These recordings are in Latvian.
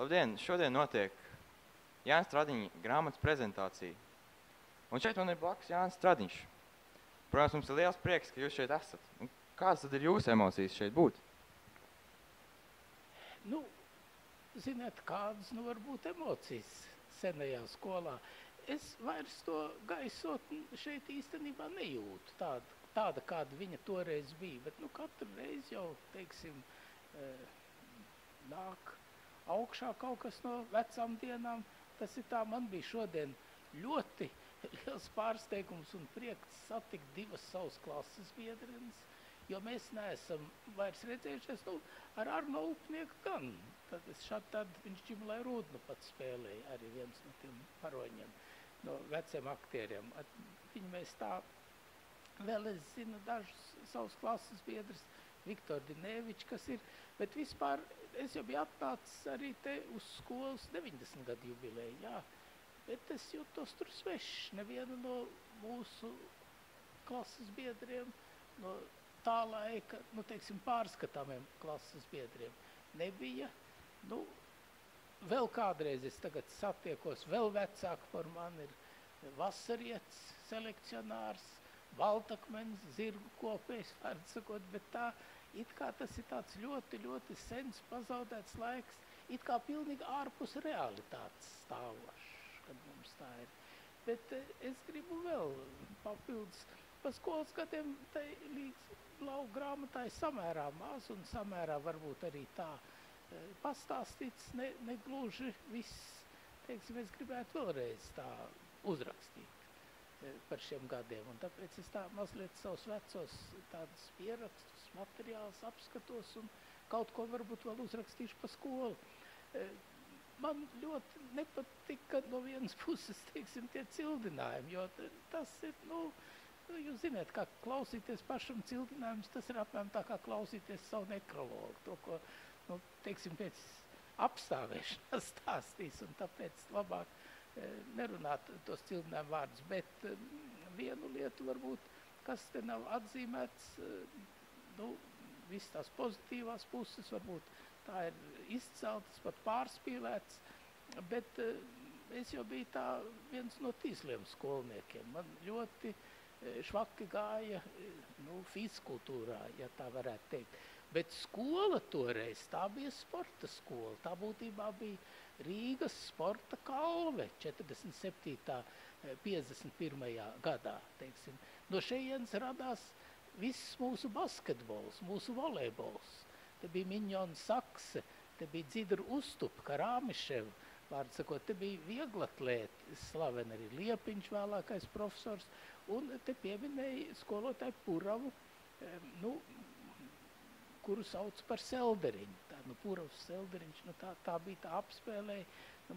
Labdien, šodien notiek Jānis Stradiņa grāmatas prezentācija. Un šeit man ir blakus Jānis Stradiņš. Protams, mums ir liels prieks, ka jūs šeit esat. Un kādas tad ir jūsu emocijas šeit būt? Nu, ziniet, kādas varbūt emocijas senajā skolā. Es vairs to gaisotni šeit īstenībā nejūtu, tāda kāda viņa toreiz bija. Bet katru reizi jau, teiksim, nāk augšā kaut kas no vecām dienām. Tas ir tā, man bija šodien ļoti liels pārsteigums un prieks satikt divas savas klases biedrenes, jo mēs neesam vairs redzējušies, ar Arno Upnieku gan. Tad viņš Ģimlē Rūdnu pat spēlēja, arī viens no tiem paroņiem, no veciem aktieriem. Viņu mēs tā, vēl es zinu dažus savus klases biedrus, Viktor Dinēvičs, kas ir, bet vispār es jau biju atnācis arī te uz skolas 90 gadu jubileju, jā. Bet es jūtos tur svešs, nevienu no mūsu klases biedriem, no tā laika, teiksim, pārskatāmiem klases biedriem nebija. Vēl kādreiz es tagad satiekos, vēl vecāk par mani ir Vasarietis, selekcionārs, Baltakmenis, zirgu kopējs, vārdu sakot, bet tā, it kā tas ir tāds ļoti, ļoti sens pazaudēts laiks, it kā pilnīgi ārpus realitātes stāvošs, kad mums tā ir. Bet es gribu vēl papildus. Pa skolas gadiem tai līdz lauku grāmatai samērā maz un samērā varbūt arī tā pastāstīts, ne gluži viss, teiksim, es gribētu vēlreiz tā uzrakstīt par šiem gadiem. Un tāpēc es tā mazliet savus vecos tādus pierakstus, materiālus apskatos un kaut ko varbūt vēl uzrakstīšu pa skolu. Man ļoti nepatika no vienas puses, teiksim, tie cildinājumi, jo tas ir, jūs zināt, kā klausīties pašam cildinājumus, tas ir apmēram tā kā klausīties savu nekrologu, to, ko, teiksim, pēc apstāvēšanās stāstīs, un tāpēc labāk nerunāt tos cildinājumu vārdus, bet vienu lietu varbūt, kas te nav atzīmēts, viss tās pozitīvās puses, varbūt tā ir izceltas, pat pārspīlēts, bet es jau biju tā viens no tīsliem skolniekiem. Man ļoti švaki gāja fizkultūrā, ja tā varētu teikt. Bet skola toreiz, tā bija sporta skola, tā būtībā bija Rīgas sporta kalve 47. 51. gadā, teiksim. No šejienes radās viss mūsu basketbols, mūsu volejbols. Te bija Miņona Sakse, te bija Dzidra Uztupa, Karāmiševa, vārdu sakot, te bija vieglatlēti, slaveni arī Liepiņš, vēlākais profesors, un te pieminēja skolotāju Puravu, kuru sauc par Selderiņu. Puravs Selderiņš, tā bija tā apspēlēja.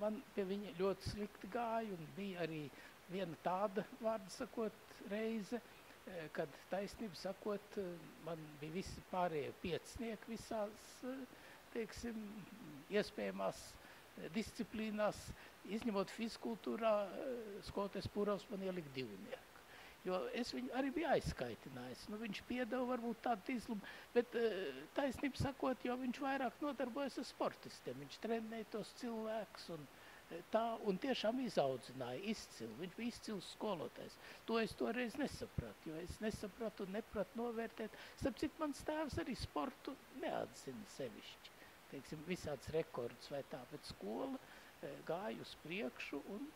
Man pie viņa ļoti slikti gāja un bija arī viena tāda, vārdu sakot, reize, kad taisnību sakot, man bija visi pārējie piecinieki visās, teiksim, iespējamās disciplīnās, izņemot fizkultūrā, skolotais Puravs man ielika divnieku. Jo es viņu arī biju aizskaitinājis. Viņš piedeva varbūt tādu tīslumu, bet taisnību sakot, jo viņš vairāk nodarbojas ar sportistiem. Viņš trenēja tos cilvēkus un tiešām izaudzināja izcili. Viņš bija izcils skolotājs. To es toreiz nesapratu, jo es nesapratu un nepratu novērtēt. Starp citu, mans tēvs arī sportu neatzina sevišķi. Teiksim, visāds rekordus vai tā, bet skola gāja uz priekšu un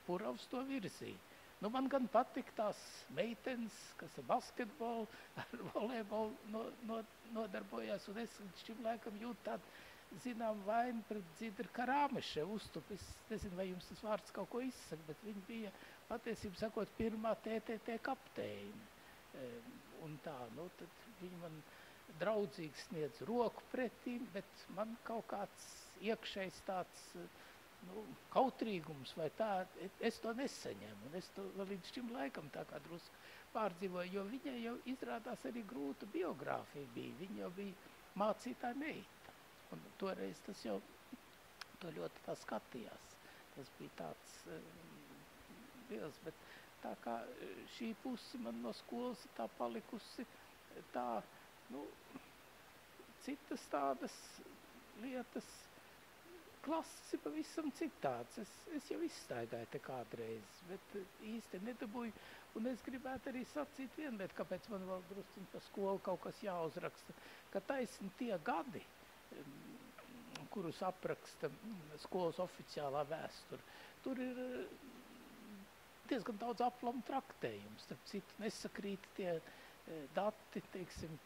Puravs to virzīja. Man gan patika tās meitenes, kas ar basketbolu, ar volejbolu nodarbojās, un es līdz šim laikam jūtu tādu zinām vainu pret Dzidru Karāmiševu Uztupu. Es nezinu, vai jums tas vārds kaut ko izsaka, bet viņa bija, patiesībā sakot, pirmā TTT kapteine. Un tā, tad viņa man draudzīgi sniedz roku pretīm, bet man kaut kāds iekšējs tāds kautrīgums vai tā, es to nesaņemu, un es to vēl līdz šim laikam tā kā drusku pārdzīvoju, jo viņai jau izrādās arī grūta biogrāfija bija, viņa jau bija mācītāja meita, un toreiz tas jau to ļoti tā skatījās, tas bija tāds liels, bet tā kā šī puse man no skolas tā palikusi tā, citas tādas lietas, klases ir pavisam citāds. Es jau izstaigāju te kādreiz, bet īsti nedabūju. Un es gribētu arī sacīt vienu lietu, kāpēc man vēl drusciņ pa skolu kaut kas jāuzraksta, ka taisni tie gadi, kurus apraksta skolas oficiālā vēsture, tur ir diezgan daudz aplamu traktējumu. Starp citu, nesakrīt tie dati, teiksim,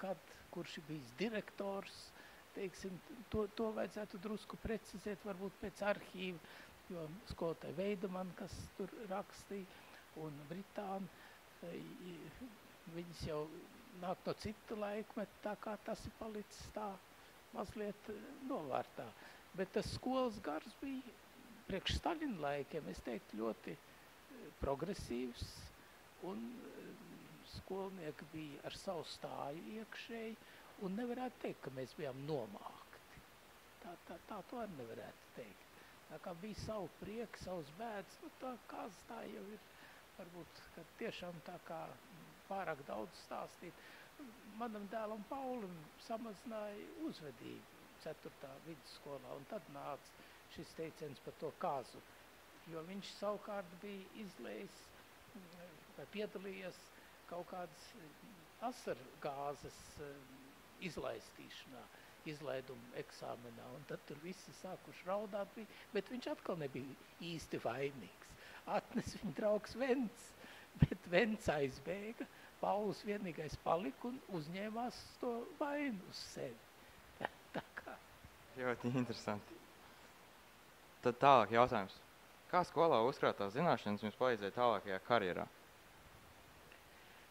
kurš ir bijis direktors, teiksim, to vajadzētu drusku precizēt, varbūt pēc arhīva, jo skolotāja Veideman, kas tur rakstīja, un Britāna, viņas jau nāk no cita laikmeta, tā kā tas ir palicis tā mazliet novārtā. Bet tas skolas gars bija priekš Staļina laikiem, es teiktu, ļoti progresīvs, un skolnieki bija ar savu stāju iekšēji, un nevarētu teikt, ka mēs bijām nomākti. Tā to arī nevarētu teikt. Tā kā bija savu prieku, savus bēdas, tā kāds tā jau ir, varbūt, ka tiešām tā kā pārāk daudz stāstīt. Manam dēlam Paulim samazināja uzvedību 4. vidusskolā, un tad nāca šis teiciens par to kazu, jo viņš savukārt bija izlējis vai piedalījies kaut kādas asargāzes izlaistīšanā, izlaiduma eksāmenā, un tad tur visi sākuši raudāt, bet viņš atkal nebija īsti vainīgs. Atnes viņa draugs Vents, bet Vents aizbēga, Pauls vienīgais palika un uzņēmās to vainu uz sevi. Tā kā. Ļoti interesanti. Tad tālāk jautājums. Kā skolā uzkrātās zināšanas jums palīdzēja tālākajā karjerā?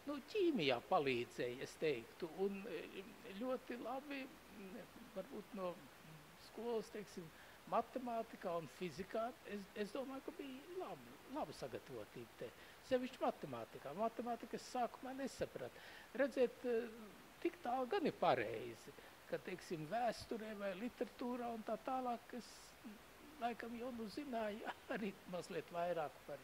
Ķīmijā palīdzēja, es teiktu, un ļoti labi, varbūt no skolas, teiksim, matemātikā un fizikā, es domāju, ka bija labi sagatavotība te. Sevišķi matemātikā. Matemātikas sākumā nesaprat. Redzēt, tik tālu gan ir pareizi, ka, teiksim, vēsturē vai literatūrā un tā tālāk, es laikam jau zināju arī mazliet vairāk par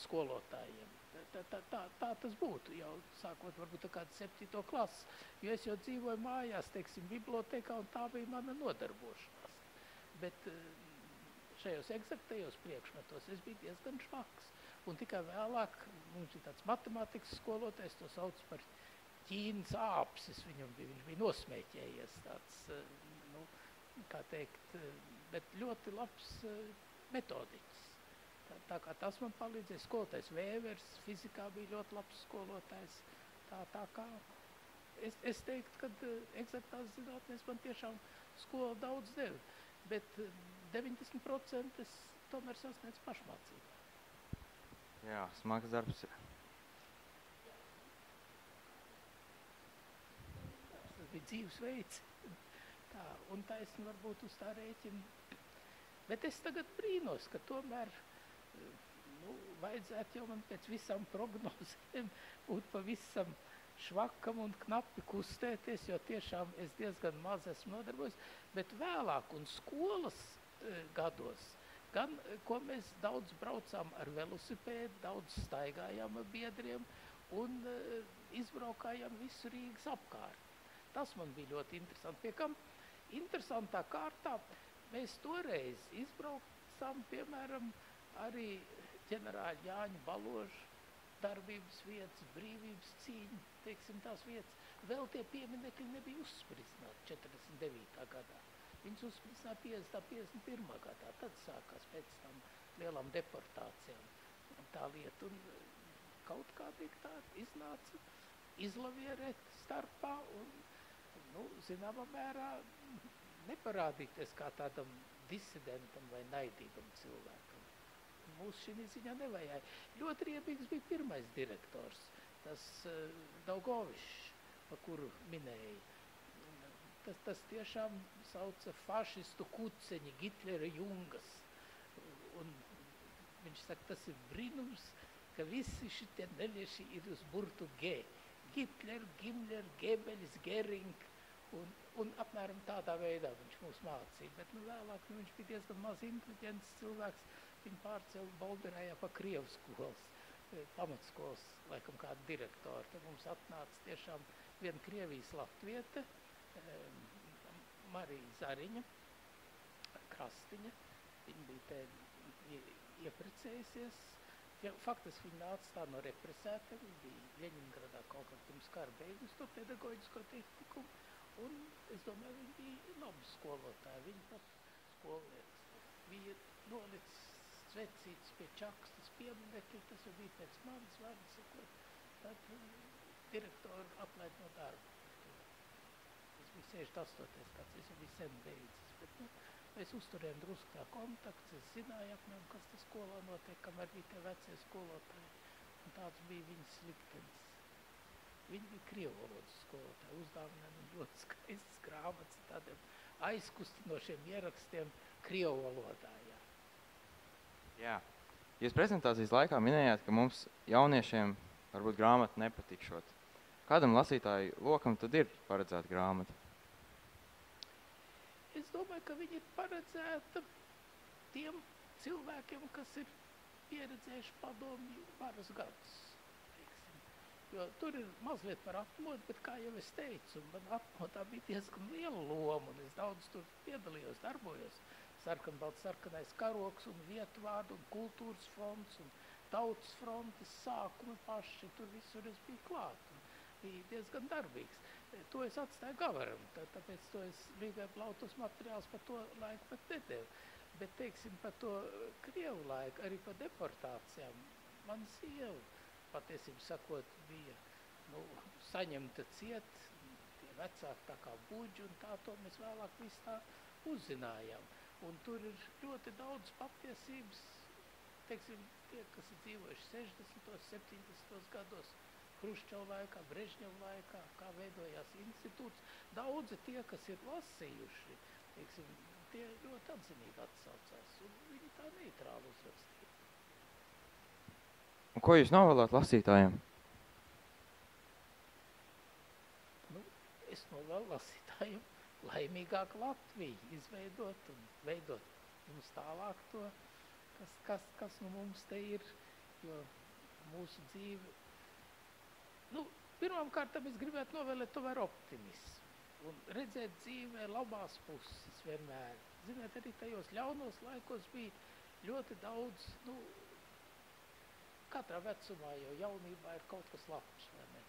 skolotājiem. Tā tas būtu, jau sākot varbūt kādu 7. klasi, jo es jau dzīvoju mājās, teiksim, bibliotēkā, un tā bija mana nodarbošanās. Bet šajos eksaktajos priekšmetos es biju diezgan švaks. Un tikai vēlāk mums ir tāds matemātikas skolotājs, to sauc par Ķīnas āpsis, viņš bija nosmēķējies tāds, kā teikt, bet ļoti labs metodiķis. Tā kā tas man palīdzēja, skolotājs Vēvers, fizikā bija ļoti labs skolotājs. Tā kā es teiktu, ka eksaktās zinātnēs man tiešām skola daudz deva, bet 90% es tomēr sasniedzu pašmācībā. Jā, smags darbs. Tas bija dzīvesveids. Tā, un taisni varbūt uz tā rēķina. Bet es tagad brīnos, ka tomēr vajadzētu jau man pēc visām prognozēm būt pavisam švakam un knapi kustēties, jo tiešām es diezgan maz esmu nodarbojis, bet vēlāk un skolas gados, gan, ko mēs daudz braucām ar velosipēdu, daudz staigājām ar biedriem un izbraukājām visu Rīgas apkārt. Tas man bija ļoti interesanti. Pie kam interesantā kārtā mēs toreiz izbraucām, piemēram, arī ģenerāļa Jāņa Baloža darbības vietas, brīvības cīņa, teiksim, tās vietas. Vēl tie pieminekļi nebija uzspridzināti 49. gadā. Viņus uzspridzināja 51. gadā. Tad sākās pēc tam lielām deportācijām tā lieta. Un kaut kādīgi tā iznāca izlavierēt starpā un, zināmā mērā neparādīties kā tādam disidentam vai naidīgam cilvēkam. Mūs šī ziņā nevajāja. Ļoti riebīgs bija pirmais direktors, tas Daugovišs, pa kuru minēja. Tas tiešām sauca fašistu kuceņi, Gitlera jungas. Un viņš saka, tas ir brīnums, ka visi šitie nelieši ir uz burtu G. Hitler, Gimler, Gebelis, Gering. Un apmēram tādā veidā viņš mūs mācīja. Bet vēlāk viņš bija diezgan maz inteliģents cilvēks. Viņu pārcēla Bolderējā pa Krievu skolas, pamatskolas, laikam kādu direktoru. Tad mums atnāca tiešām viena Krievijas latviete, Marija Zariņa, kastiņa. Viņa bija te ieprecējusies. Faktiski viņa nāca tā no represēta. Viņa bija Ļeņingradā kaut kā pirms kara beigus to pedagoģisko tehniku. Un es domāju, viņa bija laba skolotāja. Viņa pat skolnieces bija nolicis svecītas pie čakstas pieminekļa. Tas jau bija pēc manas vārdas sakot. Tad direktoru atlaid no darba. Tas bija 68. gads, es jau biju sen beidzis. Bet, mēs uzturējām drusku tā kontakts, es zināju apmēram, kas tas skolā notiek, kamēr bija tie vecie skolotāji. Un tāds bija viņas liktenis. Viņa bija krievu valodas skolotāja, uzdāvināja man ļoti skaistas grāmatas, tādiem aizkustinošiem ierakstiem krievu valodā. Jā. Jūs prezentācijas laikā minējāt, ka mums jauniešiem varbūt grāmata nepatikšot. Kādam lasītāju lokam tad ir paredzēta grāmata? Es domāju, ka viņa ir paredzēta tiem cilvēkiem, kas ir pieredzējuši padomju varas gadus. Jo tur ir mazliet par atmodu, bet kā jau es teicu, man atmodā bija diezgan liela loma, un es daudz tur piedalījos, darbojos. Sarkanais karoks un vietvārdu un kultūras fronts un tautas frontes sākumi paši, tur visur es biju klāt. Bija diezgan darbīgs. To es atstāju Gavaram, tāpēc to es Rīgai plautos materiāls par to laiku pat nedevu. Bet, teiksim, par to Krievu laiku, arī par deportācijām, man sieva, patiesībā sakot, bija saņemta ciet, tie vecāki tā kā buģi, un tā to mēs vēlāk visu tā uzzinājām. Un tur ir ļoti daudz patiesības, teiksim, tie, kas ir dzīvojuši 60. 70. gados, Hruščova laikā, Brežņeva laikā, kā veidojās institūts. Daudzi tie, kas ir lasījuši, teiksim, tie ļoti atzinīgi atsaucās, un viņi tā neitrāli uzrakstīja. Un ko jūs novēlāt lasītājiem? Es novēlu lasītājiem laimīgāku Latviju izveidot un veidot mums tālāk to, kas nu mums te ir, jo mūsu dzīve. Pirmkārt, es gribētu novēlēt tomēr optimismu un redzēt dzīvē labās puses vienmēr. Ziniet, arī tajos ļaunos laikos bija ļoti daudz, katrā vecumā jau jaunībā ir kaut kas labs, vai ne?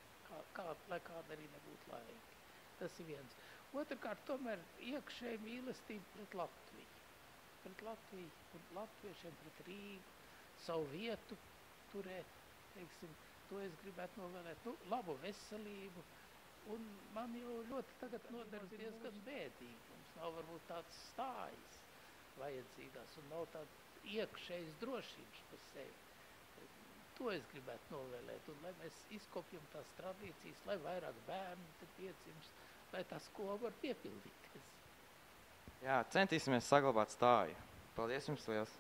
Lai kāda arī nebūtu laika. Tas ir viens. Otrkārt, tomēr iekšēji mīlestība pret Latviju. Pret Latviju un latviešiem pret Rīgu, savu vietu turēt, teiksim, to es gribētu novēlēt, labu veselību, un man jau ļoti tagad nodaras diezgan bēdīgi. Mums nav varbūt tāds stājas vajadzīgās, un nav tāda iekšējas drošības par sevi. To es gribētu novēlēt, un lai mēs izkopjam tās tradīcijas, lai vairāk bērnu te piedzimst, lai tā skola var piepildīties. Jā, centīsimies saglabāt stāju. Paldies jums liels!